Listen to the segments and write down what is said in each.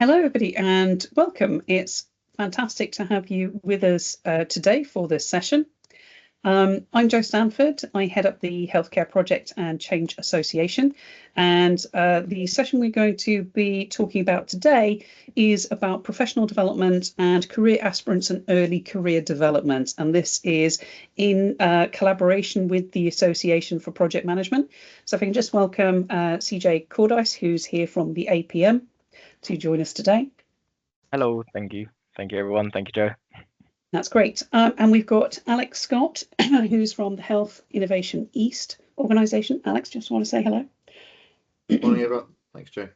Hello, everybody, and welcome. It's fantastic to have you with us today for this session. I'm Jo Stanford. I head up the Healthcare Project and Change Association, and the session we're going to be talking about today is about professional development and career aspirants and early career development. And this is in collaboration with the Association for Project Management. So if I can just welcome CJ Cordice, who's here from the APM, to join us today. Hello, thank you. Thank you, everyone. Thank you, Jo. That's great. And we've got Alex Scott, who's from the Health Innovation East organisation. Alex, just want to say hello. Morning, everyone. Thanks, Jo.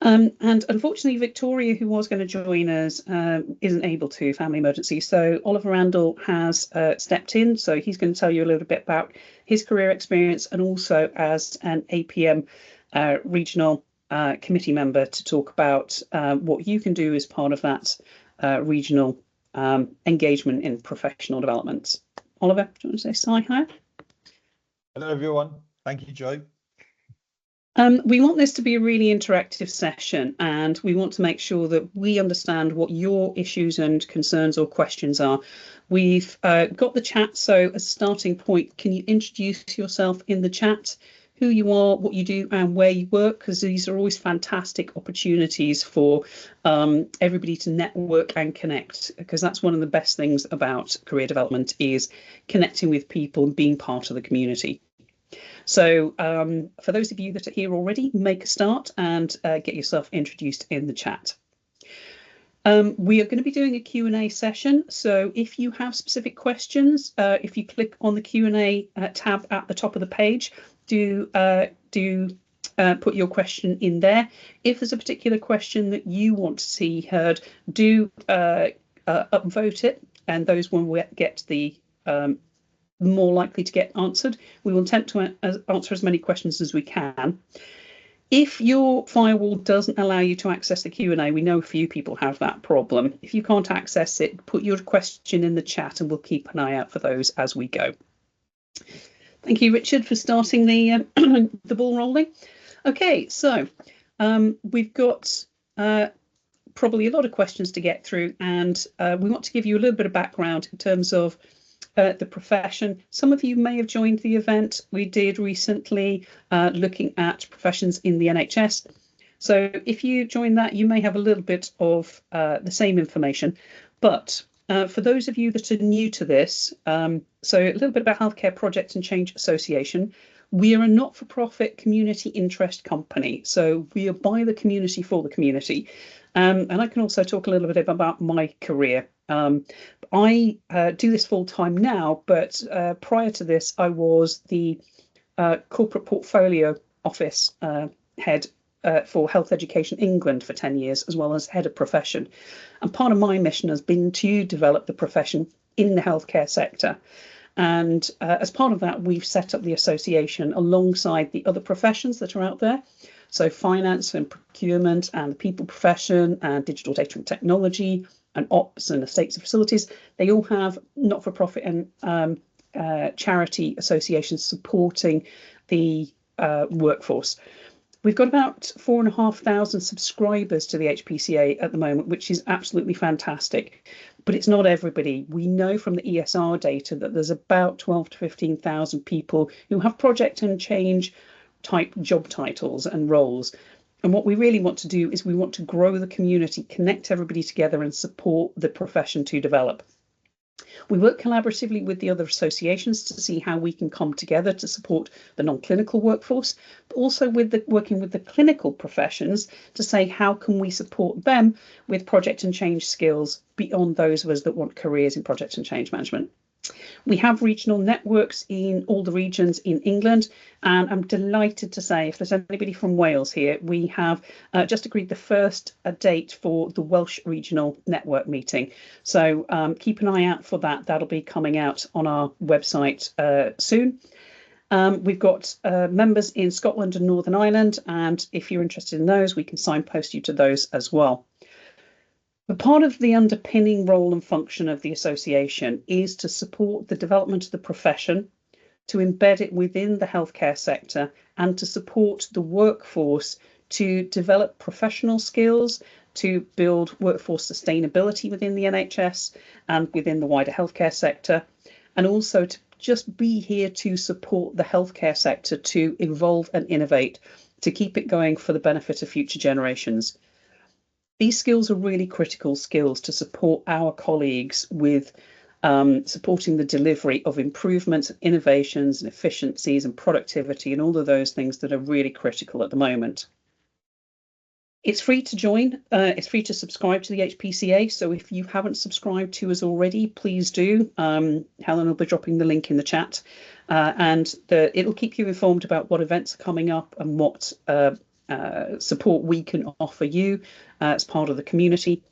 And unfortunately, Victoria, who was going to join us, isn't able to, family emergency. So Oliver Randall has stepped in. So he's going to tell you a little bit about his career experience and also as an APM regional committee member to talk about what you can do as part of that regional engagement in professional development. Oliver, do you want to say hi? Hello, everyone. Thank you, Jo. We want this to be a really interactive session, and we want to make sure that we understand what your issues and concerns or questions are. We've got the chat, so as a starting point, can you introduce yourself in the chat, who you are, what you do, and where you work, because these are always fantastic opportunities for everybody to network and connect, because that's one of the best things about career development is connecting with people and being part of the community. So for those of you that are here already, make a start and get yourself introduced in the chat. We are going to be doing a Q&A session, so if you have specific questions, if you click on the Q&A tab at the top of the page, do put your question in there. If there's a particular question that you want to see heard, do upvote it, and those will get the more likely to get answered. We will attempt to answer as many questions as we can. If your firewall doesn't allow you to access the Q&A, we know a few people have that problem. If you can't access it, put your question in the chat and we'll keep an eye out for those as we go. Thank you, Richard, for starting the the ball rolling. Okay, so we've got probably a lot of questions to get through, and we want to give you a little bit of background in terms of the profession. Some of you may have joined the event we did recently looking at professions in the NHS. So if you join that, you may have a little bit of the same information. But for those of you that are new to this, so a little bit about Healthcare Project and Change Association. We are a not-for-profit community interest company. So we are by the community for the community. And I can also talk a little bit about my career. I do this full time now, but prior to this, I was the corporate portfolio office head for Health Education England for 10 years, as well as head of profession. And part of my mission has been to develop the profession in the healthcare sector. And as part of that, we've set up the association alongside the other professions that are out there. So finance and procurement and the people profession and digital data and technology and ops and estates and facilities. They all have not-for-profit and charity associations supporting the workforce. We've got about 4,500 subscribers to the HPCA at the moment, which is absolutely fantastic. But it's not everybody. We know from the ESR data that there's about 12 to 15,000 people who have project and change type job titles and roles. And what we really want to do is we want to grow the community, connect everybody together and support the profession to develop. We work collaboratively with the other associations to see how we can come together to support the non-clinical workforce, but also with working with the clinical professions to say how can we support them with project and change skills beyond those of us that want careers in project and change management. We have regional networks in all the regions in England, and I'm delighted to say if there's anybody from Wales here, we have just agreed the first date for the Welsh Regional Network meeting. So keep an eye out for that. That'll be coming out on our website soon. We've got members in Scotland and Northern Ireland, and if you're interested in those, we can signpost you to those as well. But part of the underpinning role and function of the association is to support the development of the profession, to embed it within the healthcare sector, and to support the workforce to develop professional skills to build workforce sustainability within the NHS and within the wider healthcare sector, and also to just be here to support the healthcare sector to evolve and innovate, to keep it going for the benefit of future generations. These skills are really critical skills to support our colleagues with supporting the delivery of improvements, innovations and efficiencies and productivity and all of those things that are really critical at the moment. It's free to join. It's free to subscribe to the HPCA. So if you haven't subscribed to us already, please do. Helen will be dropping the link in the chat, and it'll keep you informed about what events are coming up and what support we can offer you as part of the community.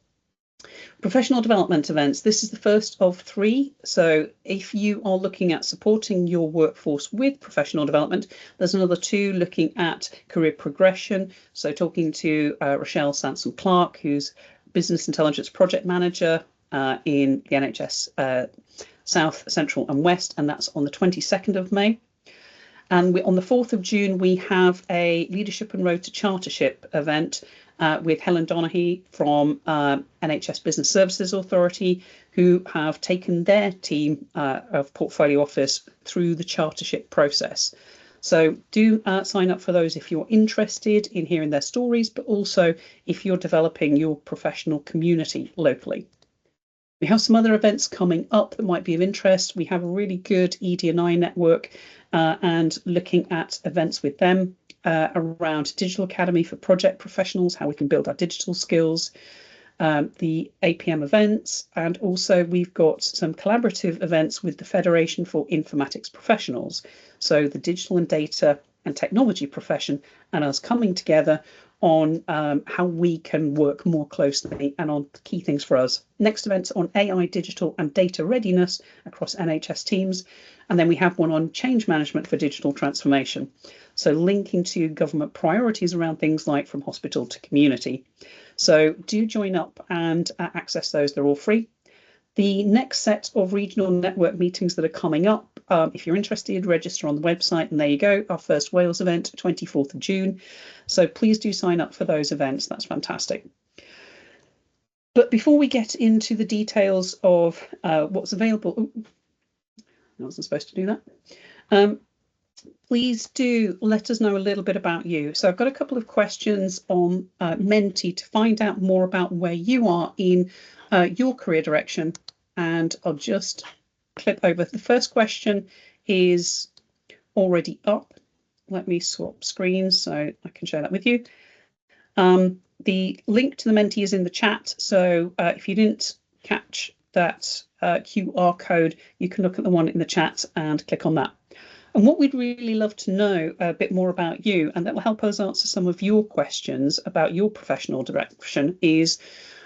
Professional development events. This is the first of 3. So if you are looking at supporting your workforce with professional development, there's another 2 looking at career progression. So talking to Rochelle Sansom-Clark, who's Business Intelligence Project Manager in the NHS South, Central and West, and that's on the 22nd of May. And on the 4th of June, we have a Leadership and Road to Chartership event with Helen Donaghy from NHS Business Services Authority, who have taken their team of Portfolio Office through the chartership process. So do sign up for those if you're interested in hearing their stories, but also if you're developing your professional community locally. We have some other events coming up that might be of interest. We have a really good ED&I network and looking at events with them around Digital Academy for project professionals, how we can build our digital skills, the APM events, and also we've got some collaborative events with the Federation for Informatics Professionals. So the digital and data and technology profession and us coming together on how we can work more closely and on key things for us. Next event's on AI, digital and data readiness across NHS teams. And then we have one on change management for digital transformation. So linking to government priorities around things like from hospital to community. So do join up and access those. They're all free. The next set of regional network meetings that are coming up, if you're interested, register on the website, and there you go, our first Wales event, 24th of June. So please do sign up for those events. That's fantastic. But before we get into the details of what's available, I wasn't supposed to do that. Please do let us know a little bit about you. So I've got a couple of questions on Menti to find out more about where you are in your career direction. And I'll just clip over. The first question is already up. Let me swap screens so I can share that with you. The link to the Menti is in the chat. So if you didn't catch that QR code, you can look at the one in the chat and click on that. And what we'd really love to know a bit more about you, and that will help us answer some of your questions about your professional direction, is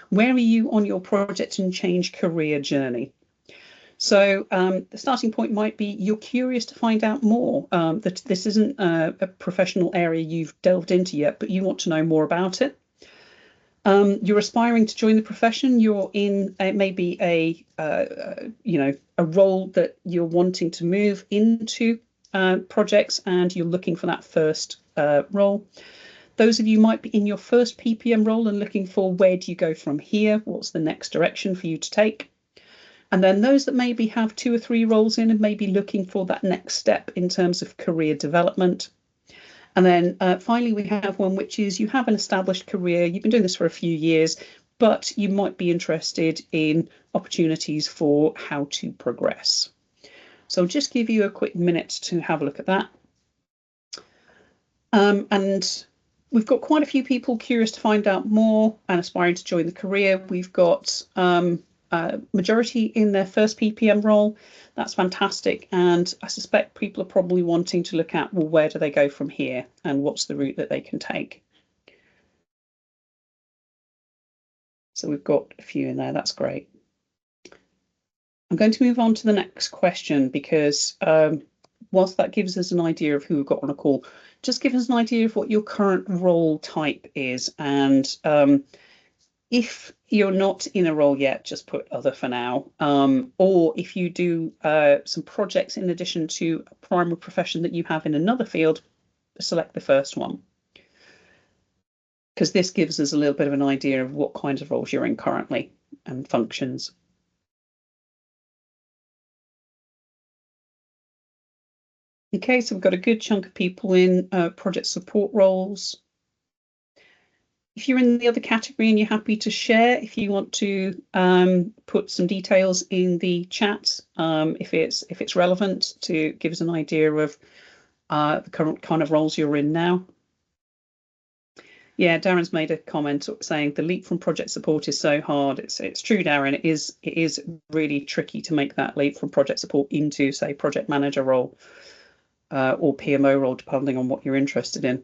where are you on your project and change career journey? So the starting point might be you're curious to find out more, that this isn't a professional area you've delved into yet, but you want to know more about it. You're aspiring to join the profession. You're in maybe a role that you're wanting to move into projects, and you're looking for that first role. Those of you might be in your first PPM role and looking for where do you go from here? What's the next direction for you to take? And then those that maybe have 2 or 3 roles in and maybe looking for that next step in terms of career development. And then finally, we have one which is you have an established career. You've been doing this for a few years, but you might be interested in opportunities for how to progress. So I'll just give you a quick minute to have a look at that. And we've got quite a few people curious to find out more and aspiring to join the career. We've got majority in their first PPM role. That's fantastic. And I suspect people are probably wanting to look at, well, where do they go from here and what's the route that they can take? So we've got a few in there. That's great. I'm going to move on to the next question because whilst that gives us an idea of who we've got on a call, just give us an idea of what your current role type is. And if you're not in a role yet, just put other for now. Or if you do some projects in addition to a primary profession that you have in another field, select the first one. because this gives us a little bit of an idea of what kinds of roles you're in currently and functions. Okay, so we've got a good chunk of people in project support roles. If you're in the other category and you're happy to share, if you want to put some details in the chat, if it's relevant, to give us an idea of the current kind of roles you're in now. Yeah, Darren's made a comment saying the leap from project support is so hard. It's true, Darren. It is really tricky to make that leap from project support into, say, project manager role or PMO role, depending on what you're interested in.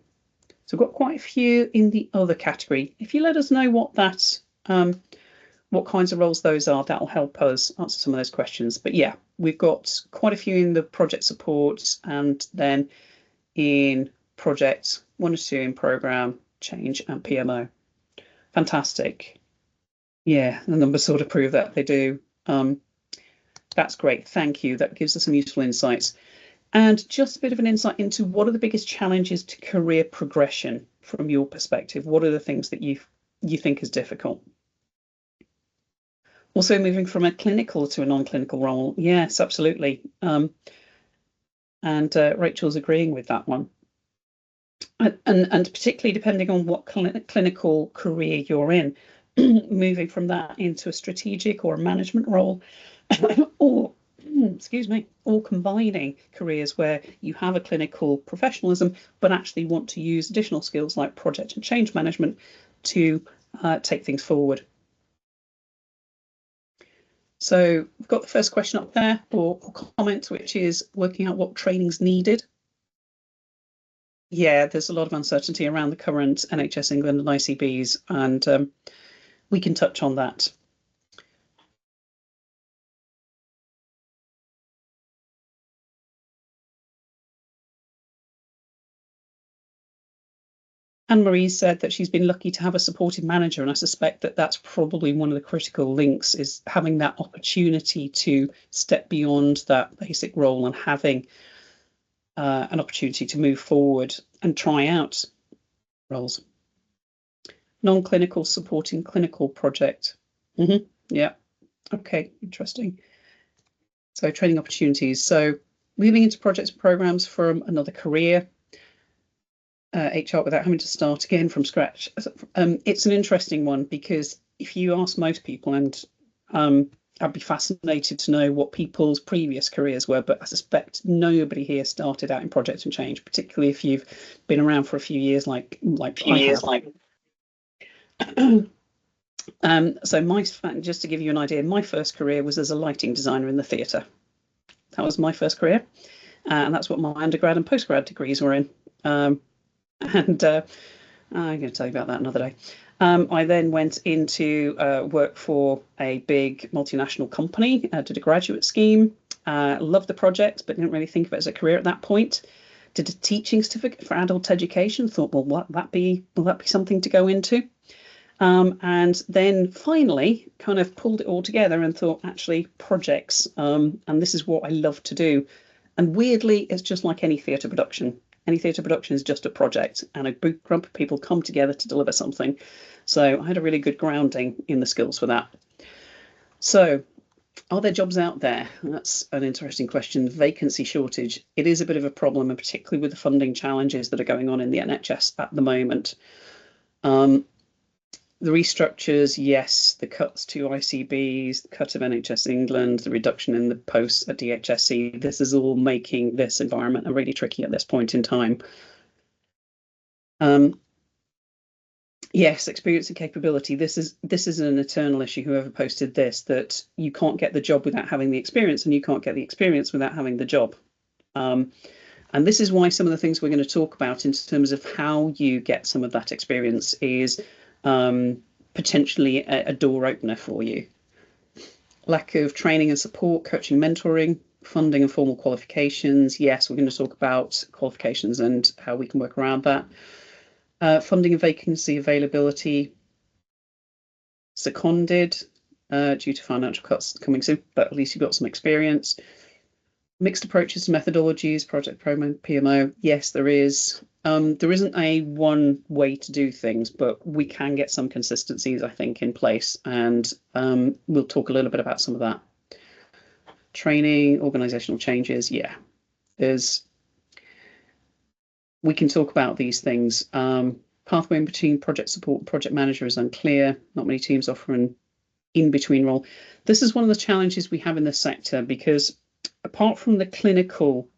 So we've got quite a few in the other category. If you let us know what what kinds of roles those are, that'll help us answer some of those questions. But yeah, we've got quite a few in the project support, and then in projects 1 or 2 in program, change, and PMO. Fantastic. Yeah, the numbers sort of prove that they do. That's great. Thank you. That gives us some useful insights. And just a bit of an insight into what are the biggest challenges to career progression from your perspective. What are the things that you think is difficult? Also, moving from a clinical to a non-clinical role. Yes, absolutely. And Rachel's agreeing with that one. And particularly depending on what clinical career you're in, moving from that into a strategic or a management role, or excuse me, or combining careers where you have a clinical professionalism but actually want to use additional skills like project and change management to take things forward. So we've got the first question up there, or comment, which is working out what training's needed. Yeah, there's a lot of uncertainty around the current NHS England and ICBs, and we can touch on that. Anne-Marie said that she's been lucky to have a supportive manager, and I suspect that that's probably one of the critical links, is having that opportunity to step beyond that basic role and having an opportunity to move forward and try out roles. Non-clinical supporting clinical project. Yeah, okay, interesting. So training opportunities. So moving into projects and programs from another career. HR without having to start again from scratch. It's an interesting one, because if you ask most people, and I'd be fascinated to know what people's previous careers were, but I suspect nobody here started out in project and change, particularly if you've been around for a few years, like I have. So just to give you an idea, my first career was as a lighting designer in the theatre. That was my first career, and that's what my undergrad and postgrad degrees were in. And I'm going to tell you about that another day. I then went into work for a big multinational company, did a graduate scheme, loved the project, but didn't really think of it as a career at that point. Did a teaching certificate for adult education, thought, well, will that be something to go into? And then finally kind of pulled it all together and thought, actually, projects, and this is what I love to do. And weirdly, it's just like any theatre production. Any theatre production is just a project, and a group of people come together to deliver something. So I had a really good grounding in the skills for that. So are there jobs out there? That's an interesting question. Vacancy shortage. It is a bit of a problem, and particularly with the funding challenges that are going on in the NHS at the moment. The restructures, yes, the cuts to ICBs, the cut of NHS England, the reduction in the posts at DHSC, this is all making this environment really tricky at this point in time. Yes, experience and capability. This is an eternal issue, whoever posted this, that you can't get the job without having the experience, and you can't get the experience without having the job. And this is why some of the things we're going to talk about in terms of how you get some of that experience is potentially a door opener for you. Lack of training and support, coaching, mentoring, funding and formal qualifications. Yes, we're going to talk about qualifications and how we can work around that. Funding and vacancy availability. Seconded due to financial cuts coming soon, but at least you've got some experience. Mixed approaches to methodologies, project promo, PMO. Yes, there is. There isn't a one way to do things, but we can get some consistencies, I think, in place. And we'll talk a little bit about some of that. Training, organizational changes. Yeah, we can talk about these things. Pathway in between project support and project manager is unclear. Not many teams offer an in-between role. This is one of the challenges we have in this sector, because apart from the clinical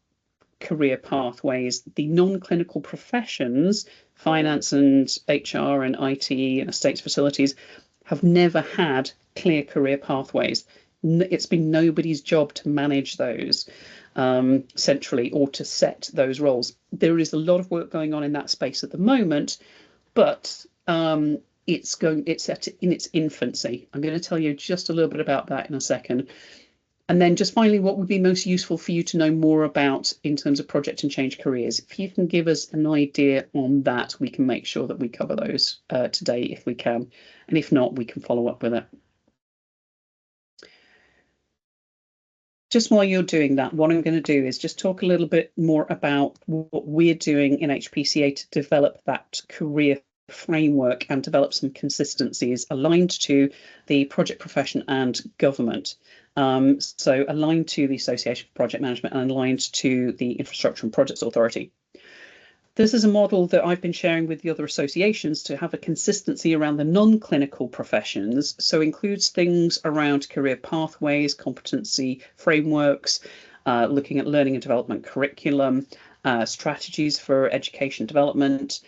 career pathways, the non-clinical professions, finance and HR and IT and estates facilities, have never had clear career pathways. It's been nobody's job to manage those centrally or to set those roles. There is a lot of work going on in that space at the moment, but it's in its infancy. I'm going to tell you just a little bit about that in a second. And then just finally, what would be most useful for you to know more about in terms of project and change careers? If you can give us an idea on that, we can make sure that we cover those today if we can. And if not, we can follow up with it. Just while you're doing that, what I'm going to do is just talk a little bit more about what we're doing in HPCA to develop that career framework and develop some consistencies aligned to the project profession and government. So aligned to the Association for Project Management and aligned to the Infrastructure and Projects Authority. This is a model that I've been sharing with the other associations to have a consistency around the non-clinical professions. So includes things around career pathways, competency frameworks, looking at learning and development curriculum, strategies for education development.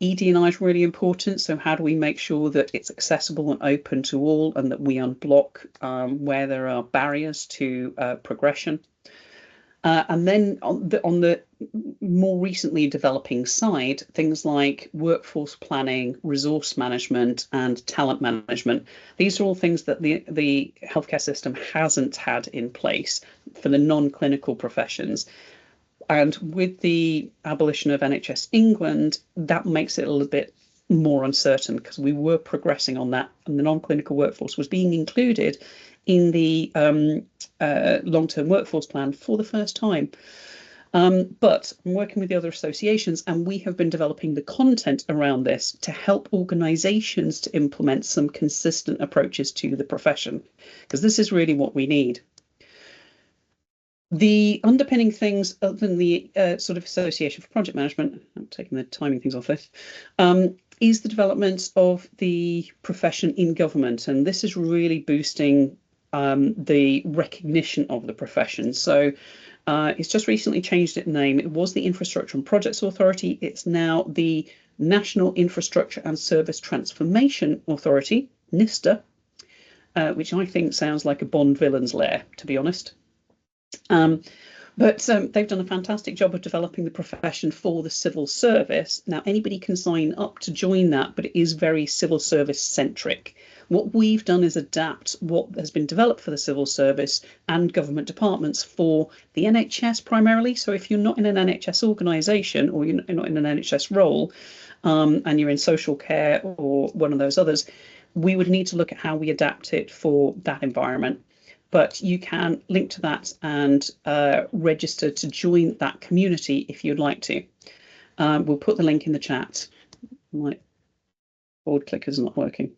ED&I is really important. So how do we make sure that it's accessible and open to all, and that we unblock where there are barriers to progression? And then on the more recently developing side, things like workforce planning, resource management, and talent management. These are all things that the healthcare system hasn't had in place for the non-clinical professions. And with the abolition of NHS England, that makes it a little bit more uncertain, because we were progressing on that, and the non-clinical workforce was being included in the long-term workforce plan for the first time. But I'm working with the other associations, and we have been developing the content around this to help organisations to implement some consistent approaches to the profession, because this is really what we need. The underpinning things, other than the sort of Association for Project Management, I'm taking the timing things off this, is the development of the profession in government. And this is really boosting the recognition of the profession. So it's just recently changed its name. It was the Infrastructure and Projects Authority. It's now the National Infrastructure and Service Transformation Authority, NISTA, which I think sounds like a Bond villain's lair, to be honest. But they've done a fantastic job of developing the profession for the civil service. Now, anybody can sign up to join that, but it is very civil service centric. What we've done is adapt what has been developed for the civil service and government departments for the NHS primarily. So if you're not in an NHS organisation, or you're not in an NHS role, and you're in social care or one of those others, we would need to look at how we adapt it for that environment. But you can link to that and register to join that community if you'd like to. We'll put the link in the chat. My board clicker's not working.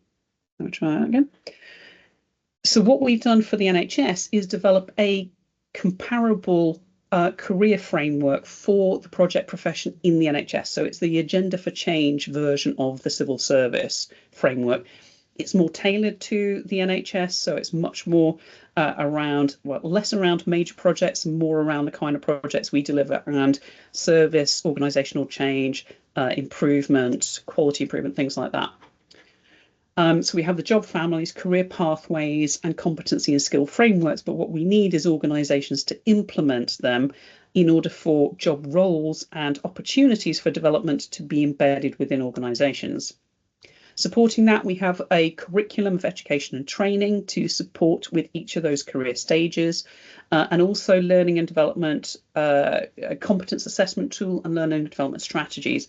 Let me try that again. So what we've done for the NHS is develop a comparable career framework for the project profession in the NHS. So it's the Agenda for Change version of the civil service framework. It's more tailored to the NHS, so it's much more around, well, less around major projects and more around the kind of projects we deliver around service, organisational change, improvement, quality improvement, things like that. So we have the job families, career pathways, and competency and skill frameworks, but what we need is organisations to implement them in order for job roles and opportunities for development to be embedded within organisations. Supporting that, we have a curriculum of education and training to support with each of those career stages, and also learning and development, a competence assessment tool, and learning and development strategies.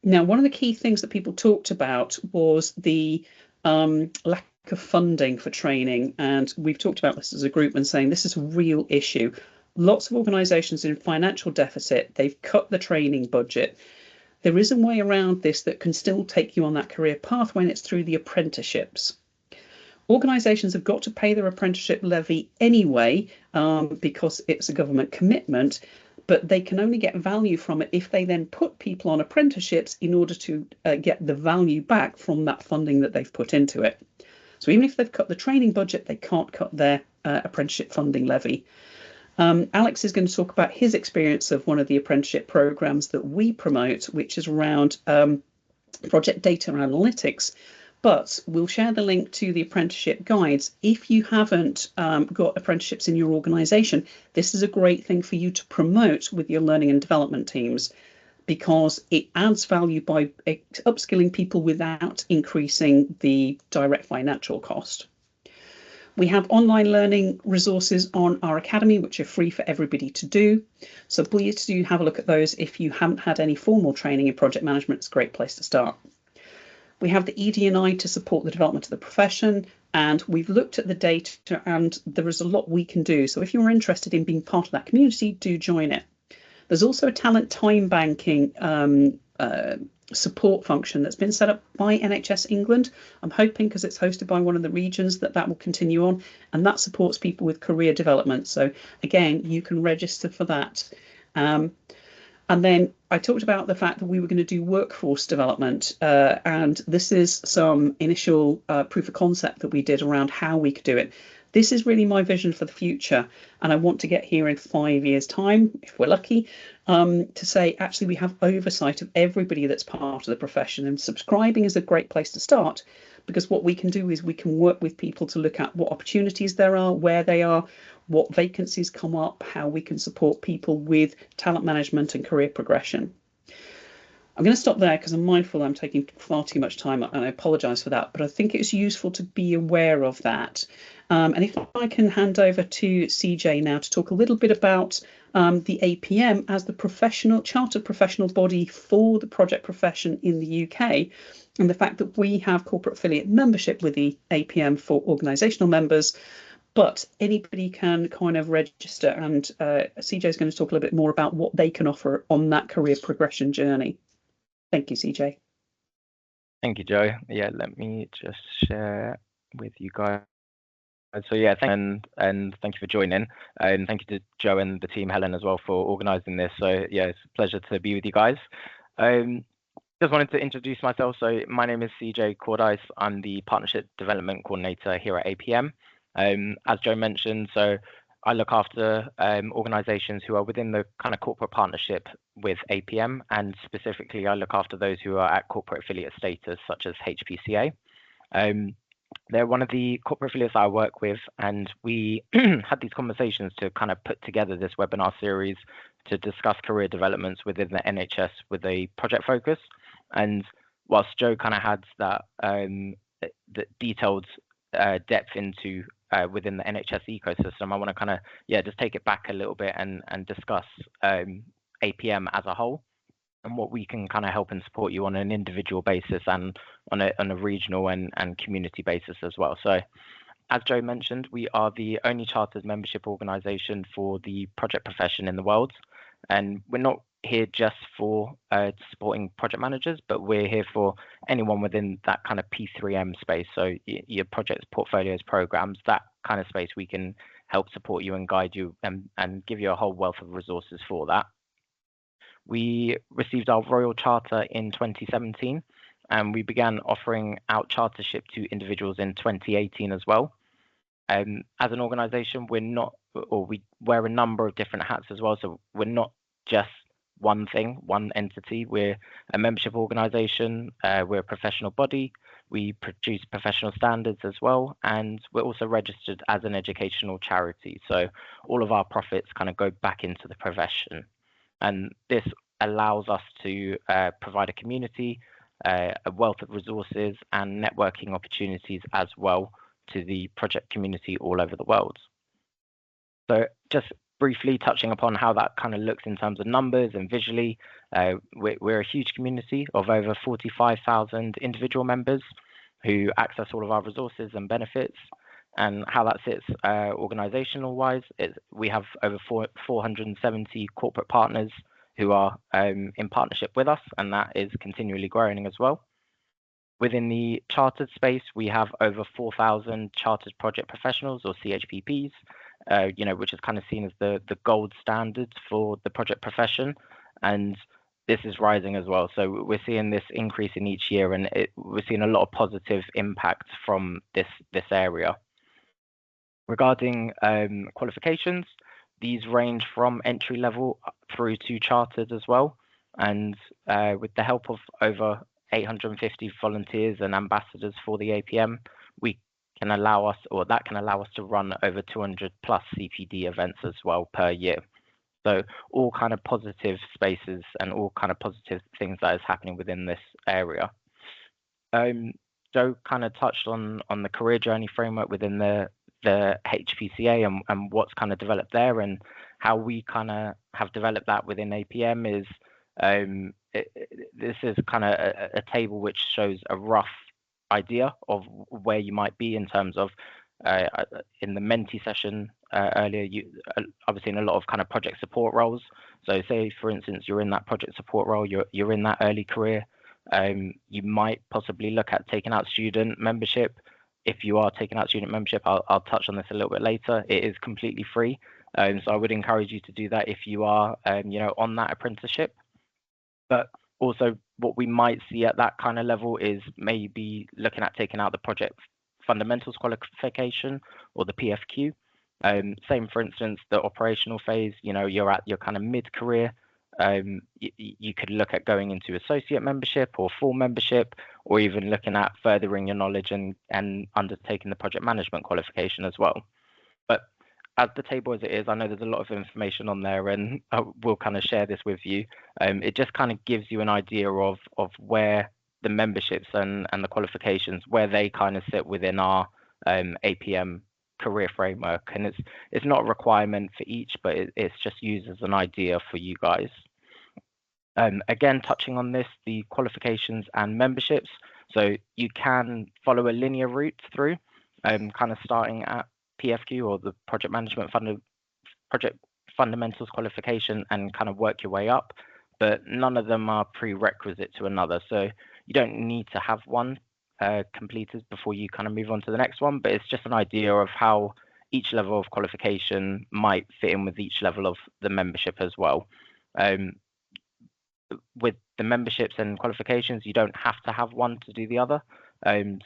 Now, one of the key things that people talked about was the lack of funding for training, and we've talked about this as a group and saying this is a real issue. Lots of organisations in financial deficit, they've cut the training budget. There is a way around this that can still take you on that career path when it's through the apprenticeships. Organisations have got to pay their apprenticeship levy anyway, because it's a government commitment, but they can only get value from it if they then put people on apprenticeships in order to get the value back from that funding that they've put into it. So even if they've cut the training budget, they can't cut their apprenticeship funding levy. Alex is going to talk about his experience of one of the apprenticeship programs that we promote, which is around project data analytics. But we'll share the link to the apprenticeship guides. If you haven't got apprenticeships in your organisation, this is a great thing for you to promote with your learning and development teams, because it adds value by upskilling people without increasing the direct financial cost. We have online learning resources on our academy, which are free for everybody to do. So please do have a look at those. If you haven't had any formal training in project management, it's a great place to start. We have the ED&I to support the development of the profession, and we've looked at the data, and there is a lot we can do. So if you're interested in being part of that community, do join it. There's also a talent time banking support function that's been set up by NHS England. I'm hoping, because it's hosted by one of the regions, that will continue on, and that supports people with career development. So again, you can register for that. And then I talked about the fact that we were going to do workforce development, and this is some initial proof of concept that we did around how we could do it. This is really my vision for the future, and I want to get here in 5 years' time, if we're lucky, to say, actually, we have oversight of everybody that's part of the profession, and subscribing is a great place to start, because what we can do is we can work with people to look at what opportunities there are, where they are, what vacancies come up, how we can support people with talent management and career progression. I'm going to stop there because I'm mindful I'm taking far too much time, and I apologise for that, but I think it's useful to be aware of that. And if I can hand over to CJ now to talk a little bit about the APM as the chartered professional body for the project profession in the UK, and the fact that we have corporate affiliate membership with the APM for organisational members, but anybody can kind of register, and CJ is going to talk a little bit more about what they can offer on that career progression journey. Thank you, CJ. Thank you, Joe. Yeah, let me just share with you guys. So yeah, and thank you for joining, and thank you to Joe and the team, Helen, as well, for organising this. So yeah, it's a pleasure to be with you guys. Just wanted to introduce myself. So my name is CJ Cordice. I'm the Partnership Development Coordinator here at APM. As Joe mentioned, so I look after organisations who are within the kind of corporate partnership with APM, and specifically I look after those who are at corporate affiliate status, such as HPCA. They're one of the corporate affiliates I work with, and we had these conversations to kind of put together this webinar series to discuss career developments within the NHS with a project focus. And whilst Joe kind of had that the detailed depth into within the NHS ecosystem, I want to kind of just take it back a little bit and discuss APM as a whole, and what we can kind of help and support you on an individual basis and on a regional and community basis as well. So as Joe mentioned, we are the only chartered membership organisation for the project profession in the world, and we're not here just for supporting project managers, but we're here for anyone within that kind of P3M space. So your projects, portfolios, programs, that kind of space, we can help support you and guide you and give you a whole wealth of resources for that. We received our Royal Charter in 2017, and we began offering out chartership to individuals in 2018 as well. As an organisation, we wear a number of different hats as well. So we're not just one thing, one entity. We're a membership organisation, we're a professional body, we produce professional standards as well, and we're also registered as an educational charity. So all of our profits kind of go back into the profession. And this allows us to provide a community, a wealth of resources and networking opportunities as well to the project community all over the world. So just briefly touching upon how that kind of looks in terms of numbers and visually, we're a huge community of over 45,000 individual members who access all of our resources and benefits. And how that sits organizational wise is we have over 470 corporate partners who are in partnership with us, and that is continually growing as well. Within the chartered space, we have over 4,000 chartered project professionals, or CHPPs, which is kind of seen as the gold standard for the project profession, and this is rising as well. So we're seeing this increase in each year, and we're seeing a lot of positive impact from this area. Regarding qualifications, these range from entry level through to chartered as well, and with the help of over 850 volunteers and ambassadors for the APM, that can allow us to run over 200 plus CPD events as well per year. So all kind of positive spaces and all kind of positive things that is happening within this area. Joe kind of touched on the career journey framework within the HPCA and what's kind of developed there, and how we kind of have developed that within APM is this is kind of a table which shows a rough idea of where you might be in terms of in the Menti session earlier, obviously in a lot of kind of project support roles. So say, for instance, you're in that project support role, you're in that early career, you might possibly look at taking out student membership. If you are taking out student membership, I'll touch on this a little bit later. It is completely free. So I would encourage you to do that if you are, on that apprenticeship. But also what we might see at that kind of level is maybe looking at taking out the project fundamentals qualification, or the PFQ. Same, for instance, the operational phase, you're at your kind of mid-career. You could look at going into associate membership or full membership, or even looking at furthering your knowledge and undertaking the project management qualification as well. But as the table as it is, I know there's a lot of information on there, and we'll kind of share this with you. It just kind of gives you an idea of where the memberships and the qualifications, where they kind of sit within our APM career framework. And it's not a requirement for each, but it's just used as an idea for you guys. Again, touching on this, the qualifications and memberships. So you can follow a linear route through, kind of starting at PFQ, or the project management project fundamentals qualification, and kind of work your way up, but none of them are prerequisite to another. So you don't need to have one completed before you kind of move on to the next one, but it's just an idea of how each level of qualification might fit in with each level of the membership as well. With the memberships and qualifications, you don't have to have one to do the other.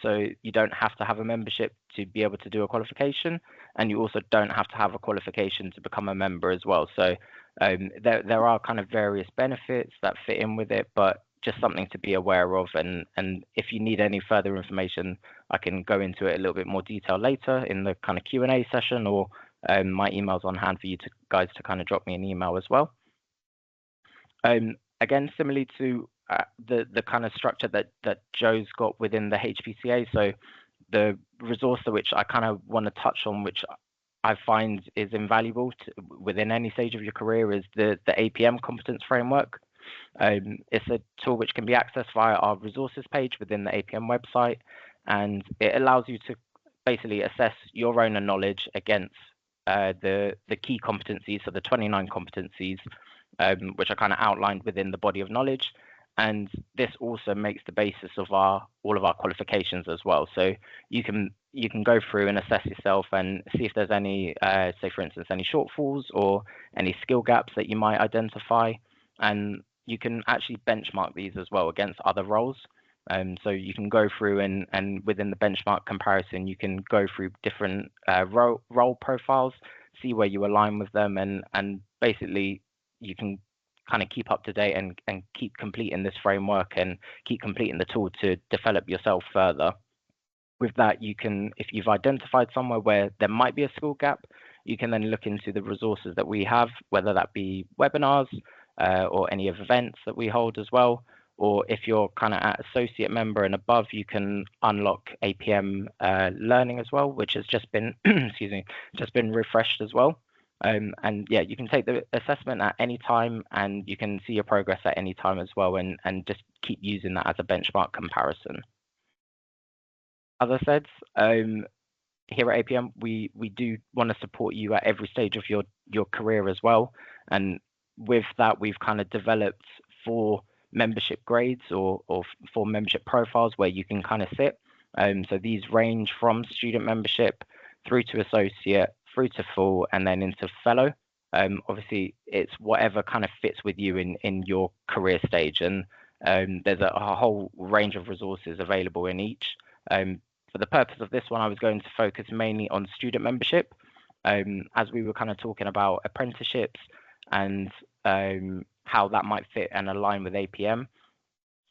So you don't have to have a membership to be able to do a qualification, and you also don't have to have a qualification to become a member as well. So there are kind of various benefits that fit in with it, but just something to be aware of. And if you need any further information, I can go into it a little bit more detail later in the kind of Q&A session, or my email's on hand for you guys to kind of drop me an email as well. Again, similarly to the kind of structure that Joe's got within the HPCA. So the resource which I kind of want to touch on, which I find is invaluable within any stage of your career, is the APM competence framework. It's a tool which can be accessed via our resources page within the APM website, and it allows you to basically assess your own knowledge against the key competencies, so the 29 competencies, which are kind of outlined within the body of knowledge. And this also makes the basis of all of our qualifications as well. So you can go through and assess yourself and see if there's any, say for instance, any shortfalls or any skill gaps that you might identify. And you can actually benchmark these as well against other roles. So you can go through and within the benchmark comparison, you can go through different role profiles, see where you align with them, and basically you can kind of keep up to date and keep completing this framework and keep completing the tool to develop yourself further. With that, you can, if you've identified somewhere where there might be a skill gap, you can then look into the resources that we have, whether that be webinars or any events that we hold as well. Or if you're kind of at associate member and above, you can unlock APM learning as well, which has just been, excuse me, just been refreshed as well. And yeah, you can take the assessment at any time, and you can see your progress at any time as well, and just keep using that as a benchmark comparison. As I said, here at APM, we do want to support you at every stage of your career as well. And with that, we've kind of developed 4 membership grades or 4 membership profiles where you can kind of sit. So these range from student membership through to associate, through to full, and then into fellow. Obviously, it's whatever kind of fits with you in your career stage, and there's a whole range of resources available in each. For the purpose of this one, I was going to focus mainly on student membership, as we were kind of talking about apprenticeships and how that might fit and align with APM.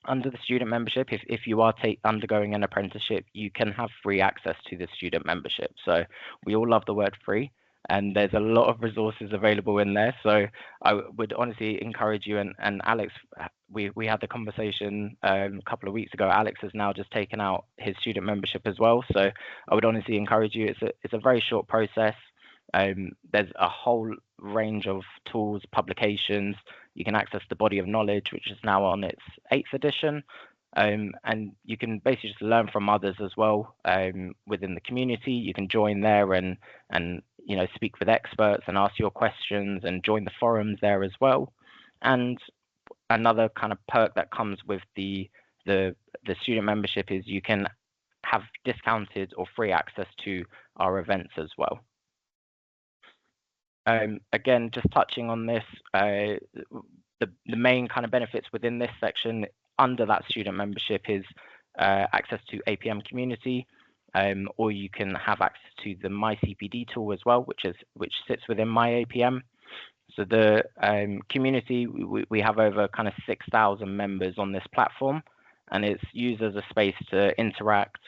Under the student membership, if you are undergoing an apprenticeship, you can have free access to the student membership. So we all love the word free, and there's a lot of resources available in there. So I would honestly encourage you, and Alex, we had the conversation a couple of weeks ago. Alex has now just taken out his student membership as well. So I would honestly encourage you. It's a very short process. There's a whole range of tools, publications. You can access the body of knowledge, which is now on its 8th edition. And you can basically just learn from others as well within the community. You can join there and speak with experts and ask your questions and join the forums there as well. And another kind of perk that comes with the student membership is you can have discounted or free access to our events as well. Again, just touching on this, the main kind of benefits within this section under that student membership is access to APM community, or you can have access to the My CPD tool as well, which sits within My APM. So the community, we have over kind of 6,000 members on this platform, and it's used as a space to interact,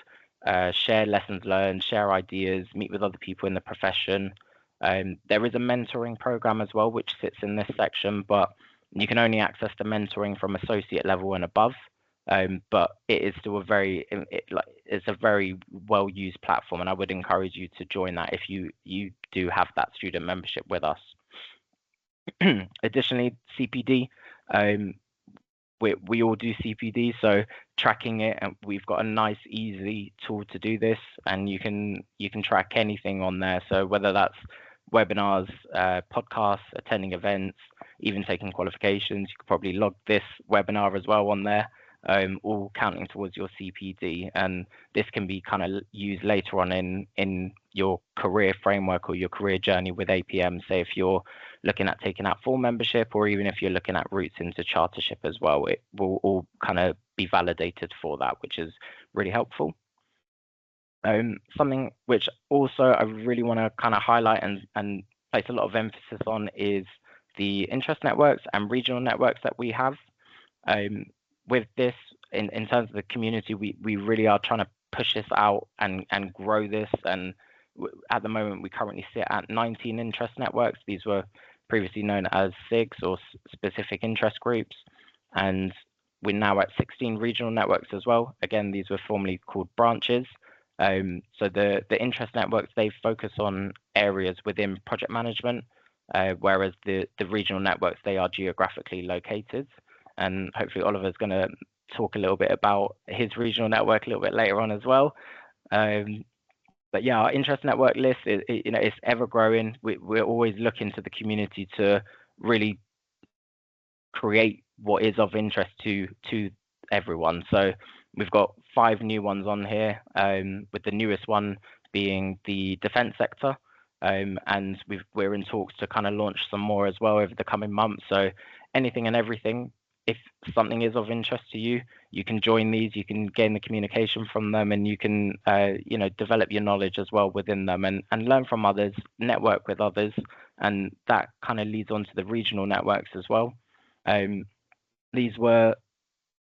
share lessons learned, share ideas, meet with other people in the profession. There is a mentoring program as well, which sits in this section, but you can only access the mentoring from associate level and above. But it is still it's a very well-used platform, and I would encourage you to join that if you do have that student membership with us. Additionally, CPD, we all do CPD, so tracking it, and we've got a nice, easy tool to do this, and you can track anything on there. So whether that's webinars, podcasts, attending events, even taking qualifications, you could probably log this webinar as well on there, all counting towards your CPD. And this can be kind of used later on in your career framework or your career journey with APM. Say if you're looking at taking out full membership, or even if you're looking at routes into chartership as well, it will all kind of be validated for that, which is really helpful. Something which also I really want to kind of highlight and place a lot of emphasis on is the interest networks and regional networks that we have. With this, in terms of the community, we really are trying to push this out and grow this. And at the moment, we currently sit at 19 interest networks. These were previously known as SIGs, or specific interest groups. And we're now at 16 regional networks as well. Again, these were formerly called branches. So the interest networks, they focus on areas within project management, whereas the regional networks, they are geographically located. And hopefully Oliver's going to talk a little bit about his regional network a little bit later on as well. But yeah, our interest network list, it's ever growing. We're always looking to the community to really create what is of interest to everyone. So we've got 5 new ones on here, with the newest one being the defense sector. And we're in talks to kind of launch some more as well over the coming months. So anything and everything, if something is of interest to you, you can join these, you can gain the communication from them, and you can develop your knowledge as well within them, and learn from others, network with others, and that kind of leads on to the regional networks as well. These were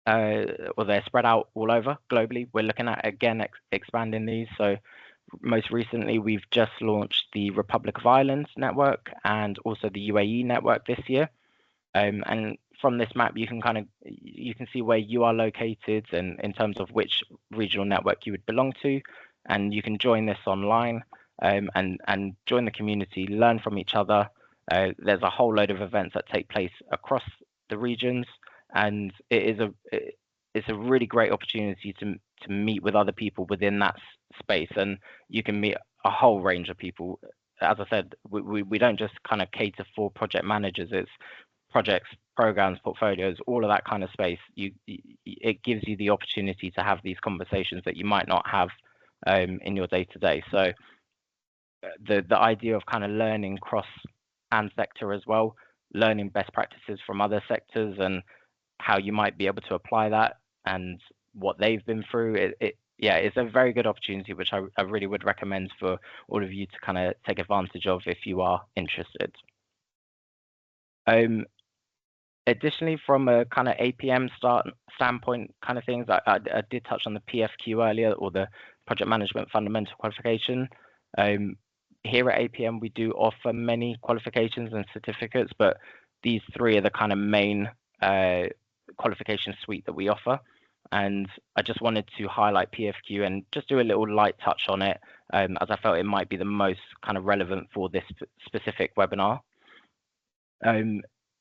they're spread out all over globally. We're looking at, again, expanding these. So most recently, we've just launched the Republic of Ireland network and also the UAE network this year. And from this map, you can see where you are located and in terms of which regional network you would belong to, and you can join this online and join the community, learn from each other. There's a whole load of events that take place across the regions, and it's a really great opportunity to meet with other people within that space, and you can meet a whole range of people. As I said, we don't just kind of cater for project managers. It's projects, programs, portfolios, all of that kind of space. It gives you the opportunity to have these conversations that you might not have in your day to day. So the idea of kind of learning cross and sector as well, learning best practices from other sectors and how you might be able to apply that and what they've been through. It's a very good opportunity, which I really would recommend for all of you to kind of take advantage of if you are interested. Additionally, from a kind of APM standpoint kind of things, I did touch on the PFQ earlier, or the Project Management Fundamental Qualification. Here at APM, we do offer many qualifications and certificates, but these three are the kind of main qualification suite that we offer. And I just wanted to highlight PFQ and just do a little light touch on it, as I felt it might be the most kind of relevant for this specific webinar.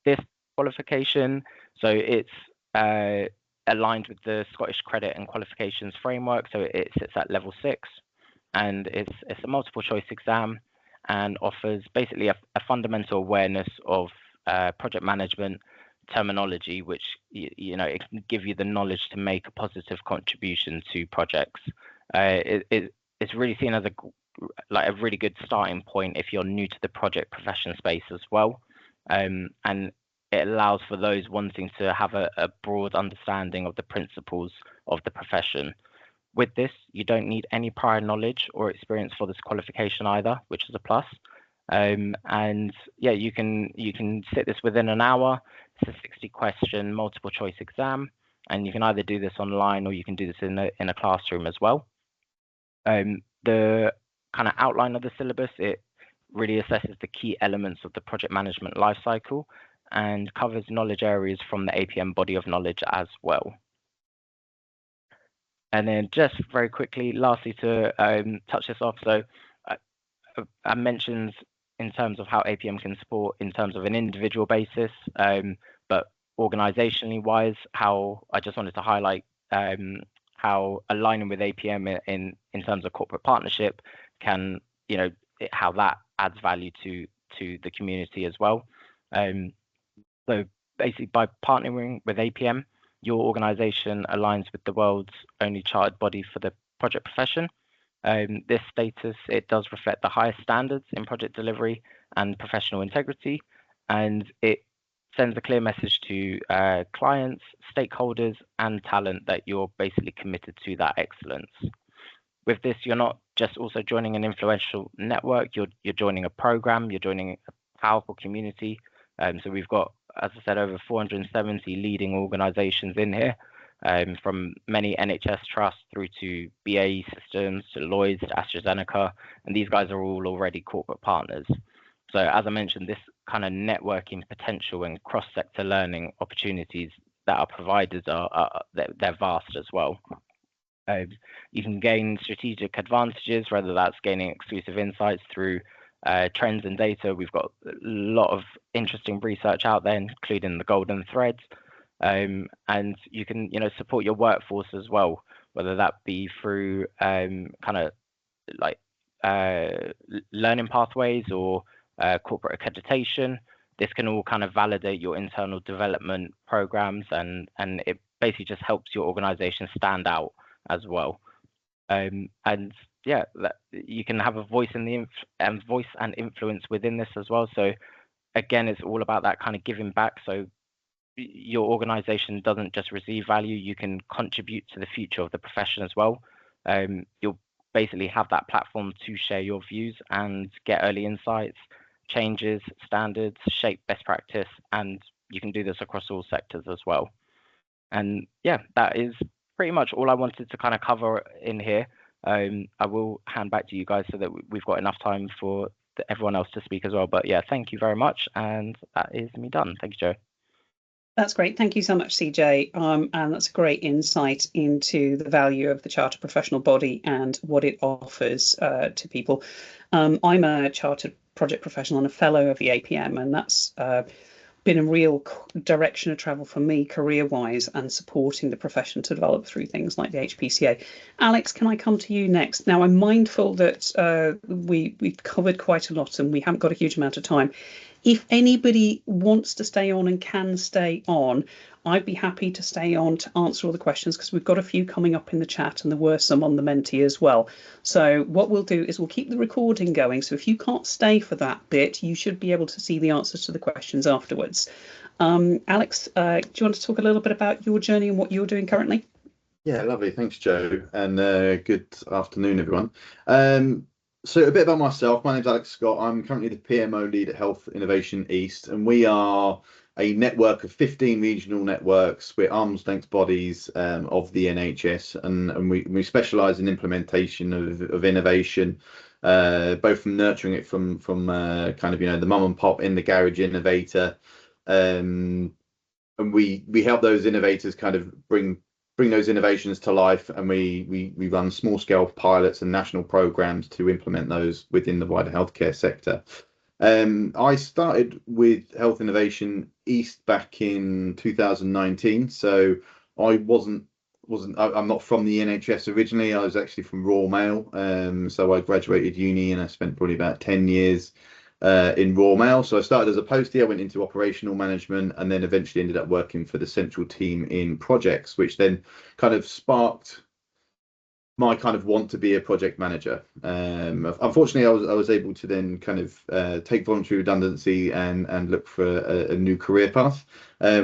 This qualification, so it's aligned with the Scottish Credit and Qualifications Framework, so it sits at level 6, and it's a multiple choice exam and offers basically a fundamental awareness of project management terminology, which it can give you the knowledge to make a positive contribution to projects. It's really seen as a really good starting point if you're new to the project profession space as well, and it allows for those wanting to have a broad understanding of the principles of the profession. With this, you don't need any prior knowledge or experience for this qualification either, which is a plus. And yeah, you can sit this within an hour. It's a 60-question multiple choice exam, and you can either do this online or you can do this in a classroom as well. The kind of outline of the syllabus, it really assesses the key elements of the project management lifecycle and covers knowledge areas from the APM body of knowledge as well. And then just very quickly, lastly, to touch this off, so I mentioned in terms of how APM can support in terms of an individual basis, but organizationally wise, how I just wanted to highlight how aligning with APM in terms of corporate partnership can, how that adds value to the community as well. So basically, by partnering with APM, your organization aligns with the world's only chartered body for the project profession. This status, it does reflect the highest standards in project delivery and professional integrity, and it sends a clear message to clients, stakeholders, and talent that you're basically committed to that excellence. With this, you're not just also joining an influential network, you're joining a program, you're joining a powerful community. So we've got, as I said, over 470 leading organizations in here, from many NHS trusts through to BAE Systems, to Lloyds, to AstraZeneca, and these guys are all already corporate partners. So as I mentioned, this kind of networking potential and cross-sector learning opportunities that are provided they're vast as well. You can gain strategic advantages, whether that's gaining exclusive insights through trends and data. We've got a lot of interesting research out there, including the golden threads. And you can, support your workforce as well, whether that be through kind of like learning pathways or corporate accreditation. This can all kind of validate your internal development programs, and it basically just helps your organization stand out as well. And yeah, you can have a voice in voice and influence within this as well. So again, it's all about that kind of giving back. So your organization doesn't just receive value, you can contribute to the future of the profession as well. You'll basically have that platform to share your views and get early insights, changes, standards, shape best practice, and you can do this across all sectors as well. And yeah, that is pretty much all I wanted to kind of cover in here. I will hand back to you guys so that we've got enough time for everyone else to speak as well. But yeah, thank you very much, and that is me done. Thank you, Joe. That's great. Thank you so much, CJ. And that's a great insight into the value of the Chartered Professional Body and what it offers to people. I'm a Chartered Project Professional and a Fellow of the APM, and that's been a real direction of travel for me career-wise and supporting the profession to develop through things like the HPCA. Alex, can I come to you next? Now, I'm mindful that we've covered quite a lot and we haven't got a huge amount of time. If anybody wants to stay on and can stay on, I'd be happy to stay on to answer all the questions because we've got a few coming up in the chat and there were some on the Menti as well. So what we'll do is we'll keep the recording going. So if you can't stay for that bit, you should be able to see the answers to the questions afterwards. Alex, do you want to talk a little bit about your journey and what you're doing currently? Yeah, lovely. Thanks, Joe. And good afternoon, everyone. So a bit about myself. My name's Alex Scott. I'm currently the PMO lead at Health Innovation East, and we are a network of 15 regional networks. We're arm's length bodies of the NHS, and we specialise in implementation of innovation, both from nurturing it from kind of the mum and pop in the garage innovator, and we help those innovators kind of bring those innovations to life, and we run small scale pilots and national programs to implement those within the wider healthcare sector. I started with Health Innovation East back in 2019, so I'm not from the NHS originally. I was actually from Royal Mail, so I graduated uni and I spent probably about 10 years in Royal Mail. So I started as a postie, I went into operational management, and then eventually ended up working for the central team in projects, which then kind of sparked my kind of want to be a project manager. Unfortunately, I was able to then kind of take voluntary redundancy and look for a new career path,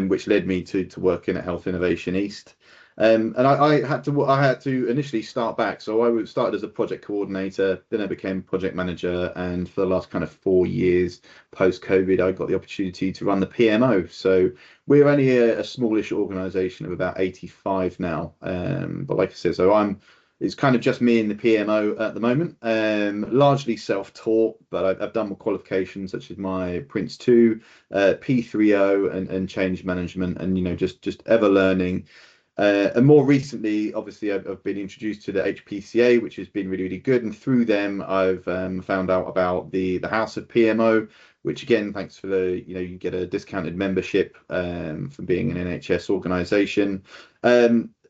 which led me to working at Health Innovation East. And I had to initially start back. So I started as a project coordinator, then I became project manager, and for the last kind of 4 years post COVID, I got the opportunity to run the PMO. So we're only a smallish organisation of about 85 now. But like I said, it's kind of just me and the PMO at the moment, largely self-taught, but I've done my qualifications such as my Prince 2, P3O and change management, and just ever learning. And more recently, obviously, I've been introduced to the HPCA, which has been really, really good. And through them, I've found out about the House of PMO, which again, thanks for you get a discounted membership for being an NHS organisation.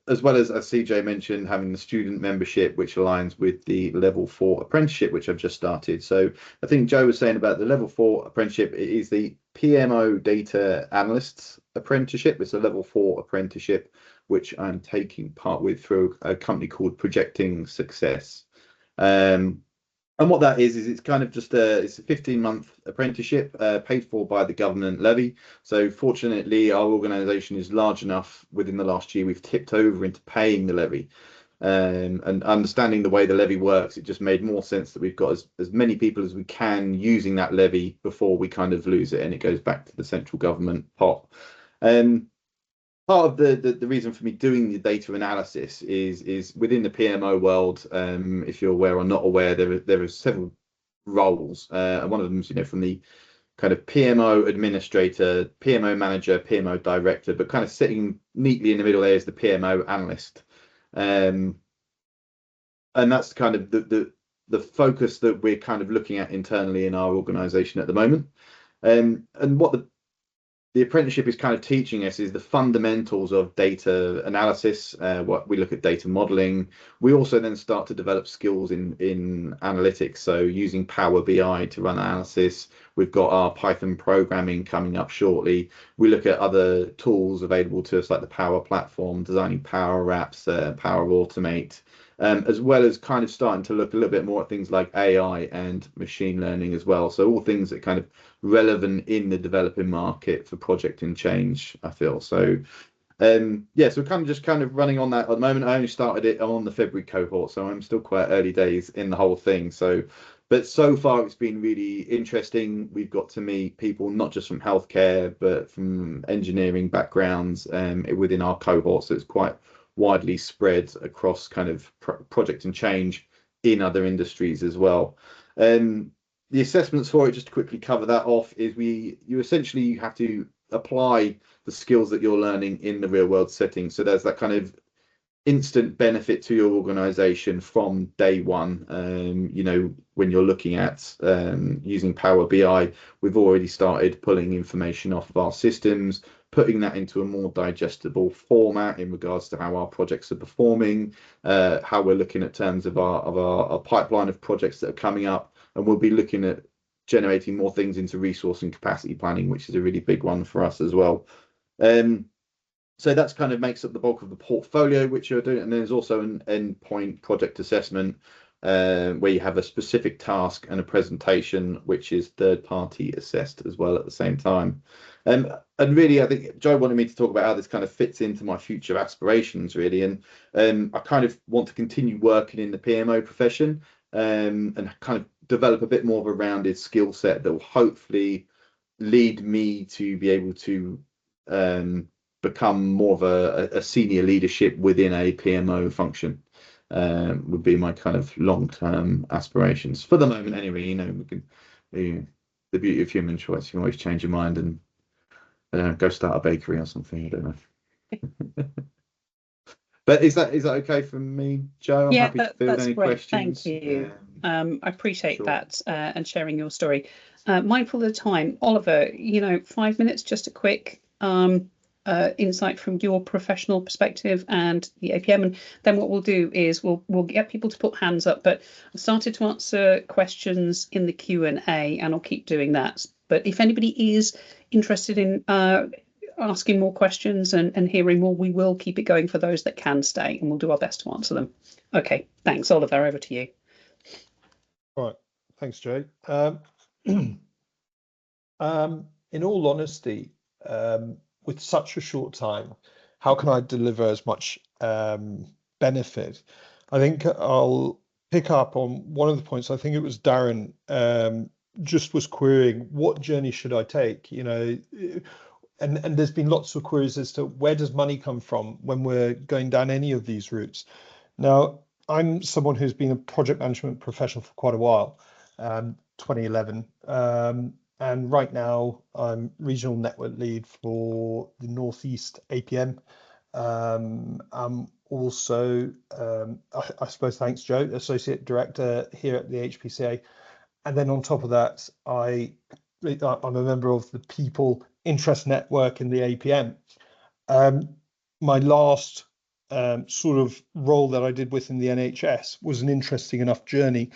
As well as CJ mentioned, having the student membership, which aligns with the level 4 apprenticeship, which I've just started. So I think Joe was saying about the level 4 apprenticeship. It is the PMO data analysts apprenticeship. It's a level 4 apprenticeship, which I'm taking part with through a company called Projecting Success. And what that is it's kind of just it's a 15-month apprenticeship paid for by the government levy. So fortunately, our organisation is large enough. Within the last year, we've tipped over into paying the levy. And understanding the way the levy works, it just made more sense that we've got as many people as we can using that levy before we kind of lose it and it goes back to the central government pot. Part of the reason for me doing the data analysis is within the PMO world. If you're aware or not aware, there are several roles, and one of them is from the kind of PMO administrator, PMO manager, PMO director, but kind of sitting neatly in the middle there is the PMO analyst, and that's kind of the focus that we're kind of looking at internally in our organisation at the moment. And what the apprenticeship is kind of teaching us is the fundamentals of data analysis. What we look at data modeling. We also then start to develop skills in analytics. So using Power BI to run analysis. We've got our Python programming coming up shortly. We look at other tools available to us like the Power Platform, designing Power Apps, Power Automate, as well as kind of starting to look a little bit more at things like AI and machine learning as well. So all things that kind of relevant in the developing market for project and change, I feel. So so we're kind of running on that at the moment. I only started it on the February cohort, so I'm still quite early days in the whole thing. But so far it's been really interesting. We've got to meet people not just from healthcare but from engineering backgrounds within our cohort, so it's quite widely spread across kind of project and change in other industries as well. The assessments for it, just to quickly cover that off, is you essentially have to apply the skills that you're learning in the real world setting. So there's that kind of instant benefit to your organization from day one. You know, when you're looking at using Power BI, we've already started pulling information off of our systems, putting that into a more digestible format in regards to how our projects are performing, how we're looking at terms of our pipeline of projects that are coming up, and we'll be looking at generating more things into resource and capacity planning, which is a really big one for us as well. So that's kind of makes up the bulk of the portfolio which you're doing. And there's also an endpoint project assessment where you have a specific task and a presentation which is third party assessed as well at the same time. And really, I think Joe wanted me to talk about how this kind of fits into my future aspirations, really. And I kind of want to continue working in the PMO profession and kind of develop a bit more of a rounded skill set that will hopefully lead me to be able to become more of a senior leadership within a PMO function. Would be my kind of long-term aspirations for the moment anyway. You know, we can the beauty of human choice, you can always change your mind and go start a bakery or something. I don't know. But is that okay for me, Joe? I'm happy to field any great. questions. Thank you. I appreciate Sure. that and sharing your story. Mindful of the time, Oliver, you know, 5 minutes, just a quick insight from your professional perspective and the APM, and then what we'll do is we'll get people to put hands up. But I started to answer questions in the Q&A, and I'll keep doing that. But if anybody is interested in asking more questions and hearing more, we will keep it going for those that can stay, and we'll do our best to answer them. Okay, thanks, Oliver. Over to you. All right, thanks, Joe. In all honesty, with such a short time, how can I deliver as much benefit? I think I'll pick up on one of the points. I think it was Darren just was querying, what journey should I take? You know, and there's been lots of queries as to where does money come from when we're going down any of these routes. Now, I'm someone who's been a project management professional for quite a while, 2011. And right now I'm regional network lead for the Northeast APM. I'm also, I suppose, thanks, Joe, associate director here at the HPCA. And then on top of that, I'm a member of the People Interest Network in the APM. My last sort of role that I did within the NHS was an interesting enough journey.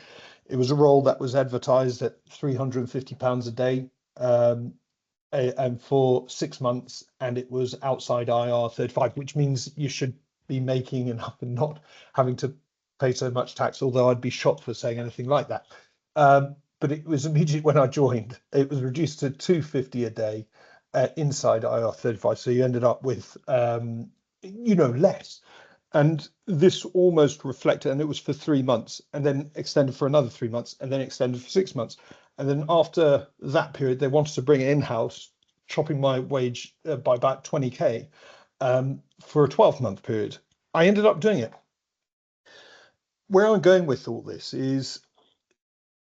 It was a role that was advertised at £350 a day and for 6 months, and it was outside IR35, which means you should be making enough and not having to pay so much tax, although I'd be shocked for saying anything like that. But it was immediate when I joined. It was reduced to £250 a day inside IR35, so you ended up with you know, less. And this almost reflected, and it was for 3 months, and then extended for another 3 months, and then extended for 6 months. And then after that period, they wanted to bring it in-house, chopping my wage by about 20k for a 12-month period. I ended up doing it. Where I'm going with all this is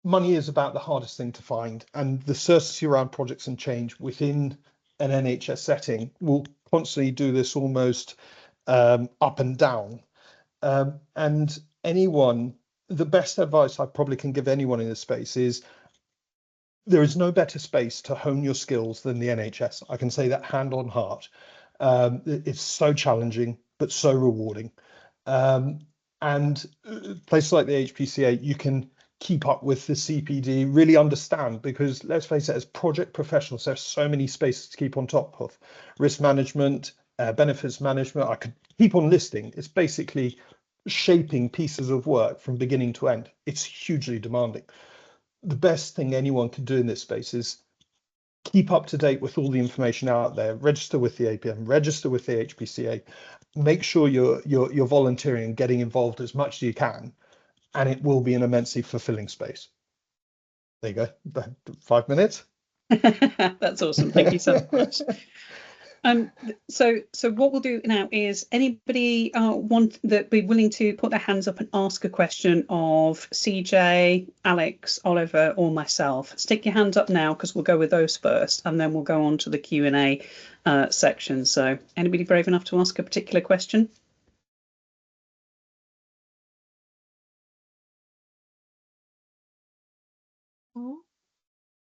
money is about the hardest thing to find, and the certainty around projects and change within an NHS setting will constantly do this almost up and down. And anyone, the best advice I probably can give anyone in this space is there is no better space to hone your skills than the NHS. I can say that hand on heart. It's so challenging, but so rewarding. And places like the HPCA, you can keep up with the CPD, really understand, because let's face it, as project professionals, there's so many spaces to keep on top of. Risk management, benefits management, I could keep on listing. It's basically shaping pieces of work from beginning to end. It's hugely demanding. The best thing anyone can do in this space is keep up to date with all the information out there, register with the APM, register with the HPCA, make sure you're volunteering and getting involved as much as you can, and it will be an immensely fulfilling space. There you go, 5 minutes. That's awesome. Thank you so much. So what we'll do now is anybody want that be willing to put their hands up and ask a question of CJ, Alex, Oliver, or myself. Stick your hands up now because we'll go with those first, and then we'll go on to the Q&A section. So anybody brave enough to ask a particular question?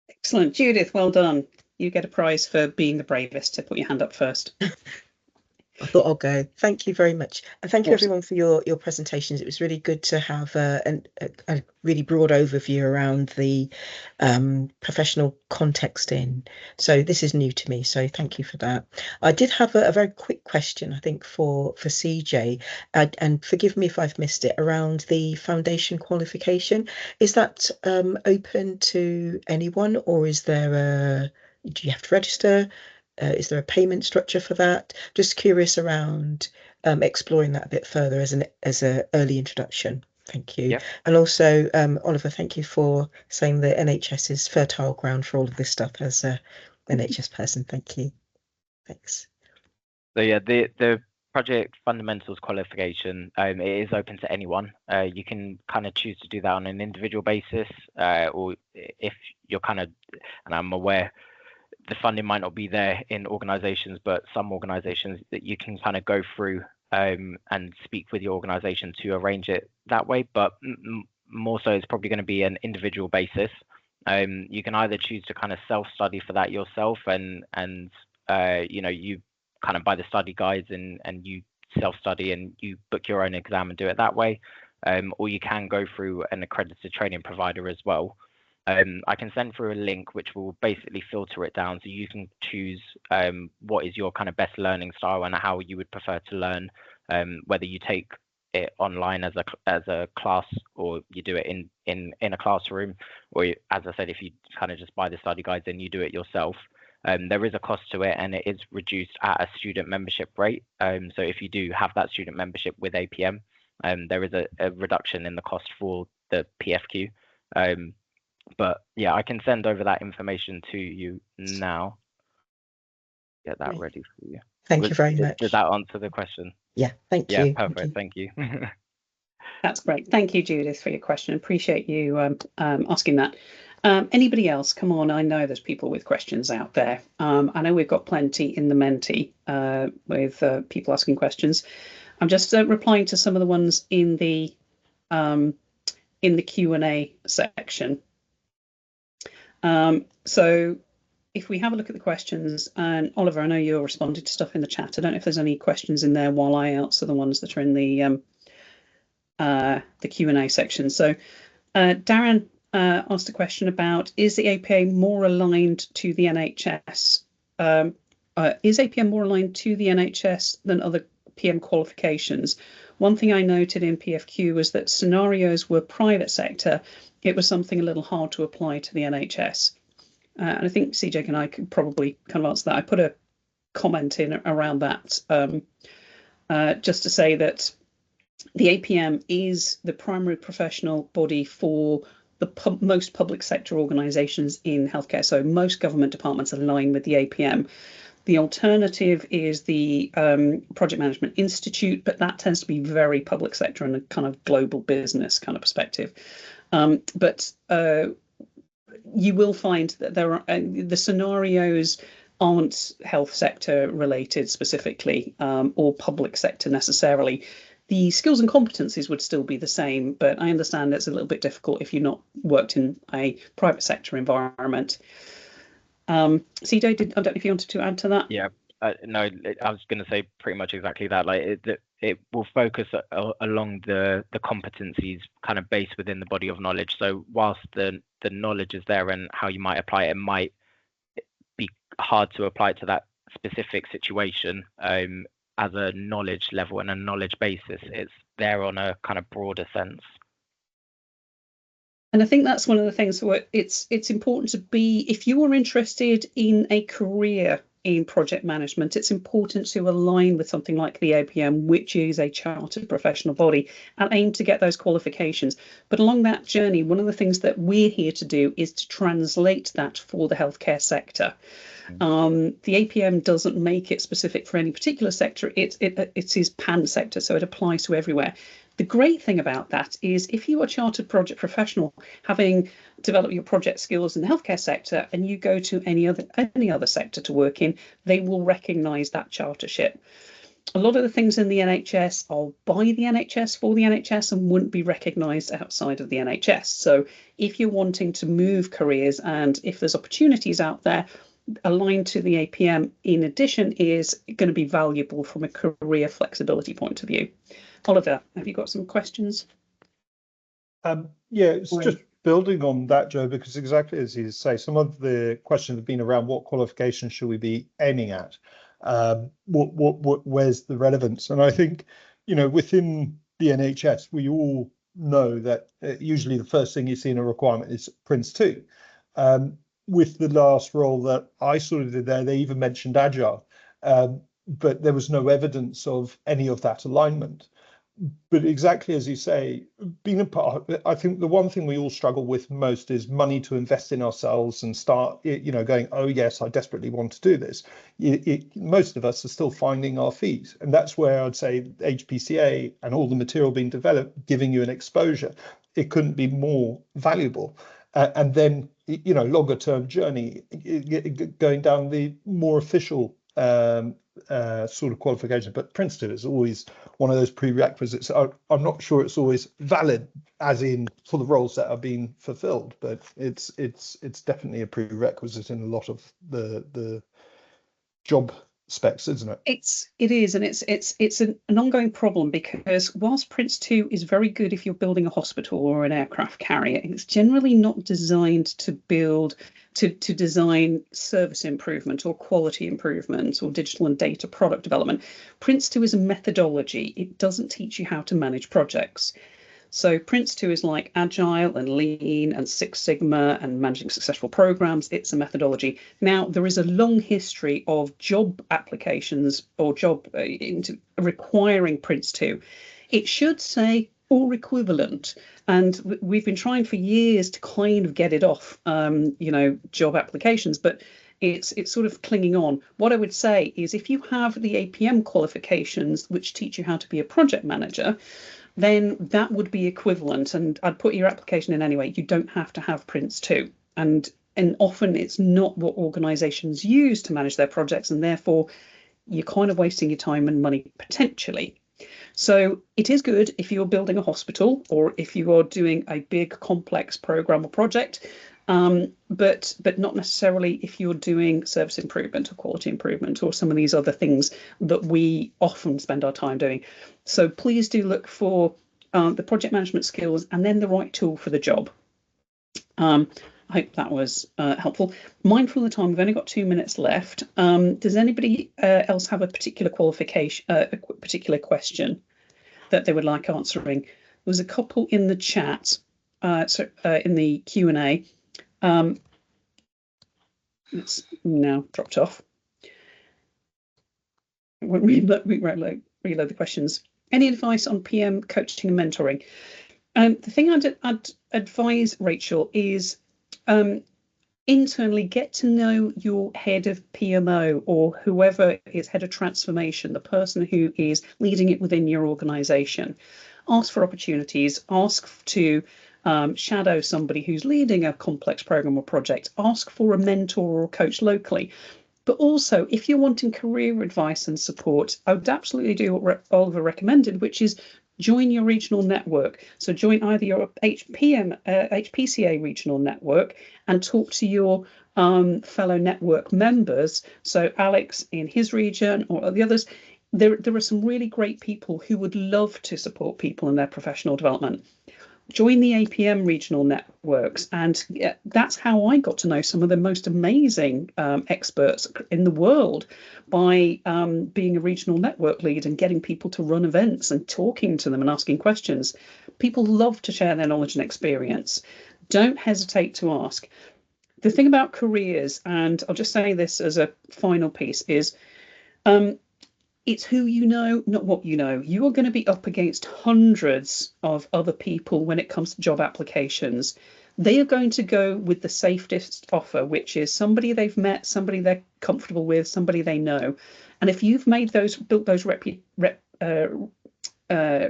Excellent. Judith, well done. You get a prize for being the bravest to put your hand up first. I thought I'll go. Thank you very much. And thank you Awesome. everyone for your presentations. It was really good to have a really broad overview around the professional context in. So this is new to me, so thank you for that. I did have a very quick question, I think, for CJ, and forgive me if I've missed it, around the foundation qualification. Is that open to anyone, or is there do you have to register? Is there a payment structure for that? Just curious around exploring that a bit further as an early introduction. Thank you. Yep. And also, Oliver, thank you for saying the NHS is fertile ground for all of this stuff as a NHS person. Thank you. Thanks. So yeah, the project fundamentals qualification, it is open to anyone. You can kind of choose to do that on an individual basis, or if you're kind of, and I'm aware the funding might not be there in organizations, but some organizations that you can kind of go through and speak with your organization to arrange it that way. But more so, it's probably going to be an individual basis. You can either choose to kind of self-study for that yourself, and you know, you kind of buy the study guides and you self-study and you book your own exam and do it that way. Or you can go through an accredited training provider as well. I can send through a link which will basically filter it down so you can choose what is your kind of best learning style and how you would prefer to learn, whether you take it online as a class or you do it in a classroom, or as I said, if you kind of just buy the study guides and you do it yourself. There is a cost to it, and it is reduced at a student membership rate. So if you do have that student membership with APM, there is a reduction in the cost for the PFQ. But yeah, I can send over that information to you now. Get that ready for you. Thank you very much. Does that answer the question? Yeah, thank you. Yeah, perfect. Thank you. That's great. Thank you, Judith, for your question. Appreciate you asking that. Anybody else? Come on, I know there's people with questions out there. I know we've got plenty in the Menti with people asking questions. I'm just replying to some of the ones in the Q&A section. So if we have a look at the questions, and Oliver, I know you're responding to stuff in the chat. I don't know if there's any questions in there while I answer the ones that are in the Q&A section. So Darren asked a question about, is the APA more aligned to the NHS? Is APM more aligned to the NHS than other PM qualifications? One thing I noted in PFQ was that scenarios were private sector. It was something a little hard to apply to the NHS. And I think CJ and I could probably kind of answer that. I put a comment in around that just to say that the APM is the primary professional body for the most public sector organisations in healthcare. So most government departments align with the APM. The alternative is the Project Management Institute, but that tends to be very public sector and a kind of global business kind of perspective. But you will find that there are the scenarios aren't health sector related specifically or public sector necessarily. The skills and competencies would still be the same, but I understand it's a little bit difficult if you've not worked in a private sector environment. CJ, I don't know if you wanted to add to that. Yeah, no, I was going to say pretty much exactly that. Like it will focus along the competencies kind of based within the body of knowledge. So whilst the knowledge is there and how you might apply it, it might be hard to apply it to that specific situation as a knowledge level and a knowledge basis. It's there on a kind of broader sense. And I think that's one of the things where it's important to be, if you are interested in a career in project management, it's important to align with something like the APM, which is a chartered professional body, and aim to get those qualifications. But along that journey, one of the things that we're here to do is to translate that for the healthcare sector. The APM doesn't make it specific for any particular sector. It is pan sector, so it applies to everywhere. The great thing about that is if you are a chartered project professional, having developed your project skills in the healthcare sector, and you go to any other sector to work in, they will recognise that chartership. A lot of the things in the NHS are by the NHS for the NHS and wouldn't be recognised outside of the NHS. So if you're wanting to move careers and if there's opportunities out there, aligned to the APM in addition is going to be valuable from a career flexibility point of view. Oliver, have you got some questions? Yeah, it's just building on that, Joe, because exactly as you say, some of the questions have been around what qualifications should we be aiming at? Where's the relevance? And I think, within the NHS, we all know that usually the first thing you see in a requirement is Prince 2. With the last role that I sort of did there, they even mentioned Agile, but there was no evidence of any of that alignment. But exactly as you say, being a part, I think the one thing we all struggle with most is money to invest in ourselves and start, going, oh yes, I desperately want to do this. Most of us are still finding our feet. And that's where I'd say HPCA and all the material being developed, giving you an exposure, it couldn't be more valuable. And then, longer term journey, going down the more official sort of qualification, but Prince 2 is always one of those prerequisites. I'm not sure it's always valid, as in for the roles that are being fulfilled, but it's definitely a prerequisite in a lot of the job specs, isn't it? It is, and it's an ongoing problem, because whilst Prince 2 is very good if you're building a hospital or an aircraft carrier, it's generally not designed to build to design service improvement or quality improvement or digital and data product development. Prince 2 is a methodology. It doesn't teach you how to manage projects. So Prince 2 is like Agile and Lean and Six Sigma and managing successful programs. It's a methodology. Now, there is a long history of job applications or job into requiring Prince 2. It should say or equivalent. And we've been trying for years to kind of get it off, job applications, but it's sort of clinging on. What I would say is if you have the APM qualifications, which teach you how to be a project manager, then that would be equivalent, and I'd put your application in anyway. You don't have to have Prince 2, and often it's not what organisations use to manage their projects, and therefore you're kind of wasting your time and money potentially. So it is good if you're building a hospital or if you are doing a big complex program or project, but not necessarily if you're doing service improvement or quality improvement or some of these other things that we often spend our time doing. So please do look for the project management skills and then the right tool for the job. I hope that was helpful. Mindful of the time, we've only got 2 minutes left. Does anybody else have a particular qualification, a particular question that they would like answering? There was a couple in the chat, in the Q&A. It's now dropped off. We'll reload the questions. Any advice on PM coaching and mentoring? The thing I'd advise, Rachel, is internally get to know your head of PMO or whoever is head of transformation, the person who is leading it within your organisation. Ask for opportunities, ask to shadow somebody who's leading a complex program or project, ask for a mentor or coach locally. But also, if you're wanting career advice and support, I would absolutely do what Oliver recommended, which is join your regional network. So join either your HPCA regional network and talk to your fellow network members. So Alex in his region or the others, there are some really great people who would love to support people in their professional development. Join the APM regional networks, and that's how I got to know some of the most amazing experts in the world, by being a regional network lead and getting people to run events and talking to them and asking questions. People love to share their knowledge and experience. Don't hesitate to ask. The thing about careers, and I'll just say this as a final piece, is it's who you know, not what you know. You are going to be up against hundreds of other people when it comes to job applications. They are going to go with the safest offer, which is somebody they've met, somebody they're comfortable with, somebody they know. And if you've built those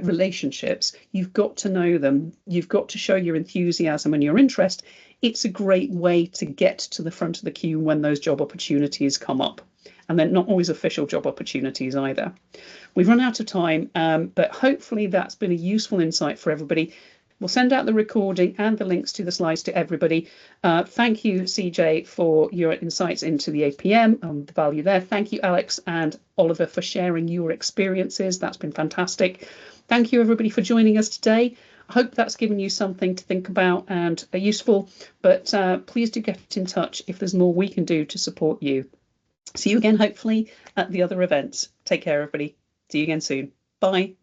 relationships, you've got to know them. You've got to show your enthusiasm and your interest. It's a great way to get to the front of the queue when those job opportunities come up. and they're not always official job opportunities either. We've run out of time, but hopefully that's been a useful insight for everybody. We'll send out the recording and the links to the slides to everybody. Thank you, CJ, for your insights into the APM and the value there. Thank you, Alex and Oliver, for sharing your experiences. That's been fantastic. Thank you, everybody, for joining us today. I hope that's given you something to think about and useful, but please do get in touch if there's more we can do to support you. See you again, hopefully, at the other events. Take care, everybody. See you again soon. Bye.